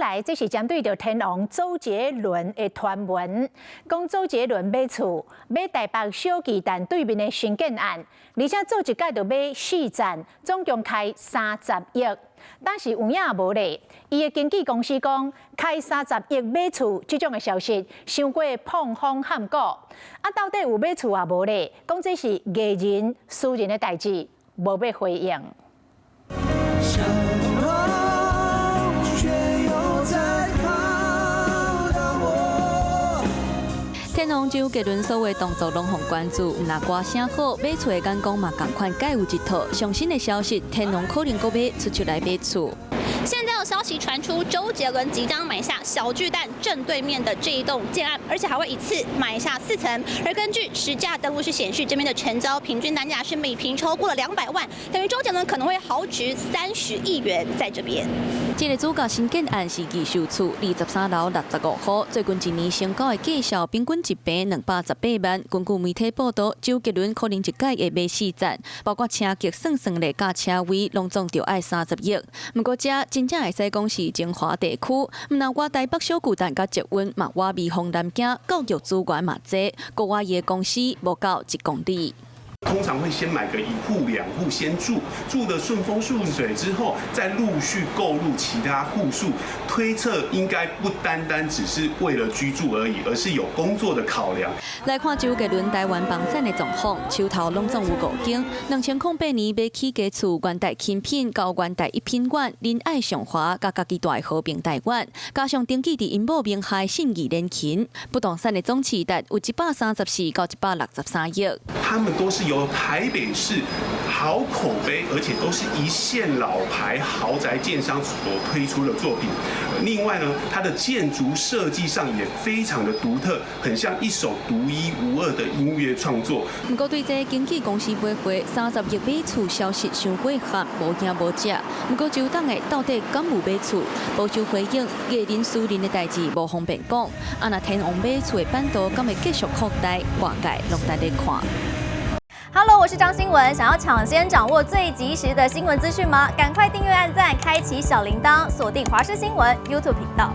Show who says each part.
Speaker 1: 来，这是针对着天王周杰伦的传闻，讲周杰伦买厝、买台北小巨蛋对面的新建案，而且做一届就买4站，总共开30亿。但是有影无咧，伊的经纪公司讲，开30亿买厝这种的消息，伤过碰风撼谷。到底有买厝啊无咧？讲这是艺人私人的代志，无要回应。
Speaker 2: 天王周杰伦所有动作拢互关注，若歌声好，买厝的眼光嘛同款，皆有一套。上新的消息，天王可能搁要出来买厝。
Speaker 3: 现在有消息传出，周杰伦即将买下小巨蛋正对面的这一栋建案，而且还会一次买下4层。而根据实价登录是显示，这边的成交平均单价是每平超过了200万，等于周杰伦可能会豪值30亿元在这边。
Speaker 2: 这个主角新建案是预售厝，23楼65户，最近一年成交的价销平均一平218万。根据媒体报道，周杰伦可能一届会买4站，包括车局算咧甲车位，拢总就要30亿。不过这 真正会使讲是精华地区，毋但我台北小巨蛋甲捷运嘛，我避风南京教育资源嘛济，国外的公司无到1公里。
Speaker 4: 通常会先买个1户2户先住得顺风顺水之后，再陆续购入其他户数。推测应该不单单只是为了居住而已，而是有工作的考量。
Speaker 2: 来看周杰伦台湾房产的状况，手头拢总有5间。2008年买起家厝，原台轻品到原台1品馆，仁爱上华甲家己住的和平台湾，加上登记伫因某名下信义联勤，不动产的总市值有134到163亿。
Speaker 4: 他们都是由台北市好口碑，而且都是一线老牌豪宅建商所推出的作品。另外呢，它的建筑设计上也非常的独特，很像一首独一无二的音乐创作。
Speaker 2: 不过对这经纪公司买回30亿买厝消息伤过合，无惊无食。不过周董的到底敢有买厝？保守回应，艺人私人的代志无方便讲。若天王买厝的版图敢会继续扩大，外界拢在咧看。
Speaker 5: Hello， 我是张新文。想要抢先掌握最及时的新闻资讯吗？赶快订阅、按赞、开启小铃铛，锁定华视新闻 YouTube 频道。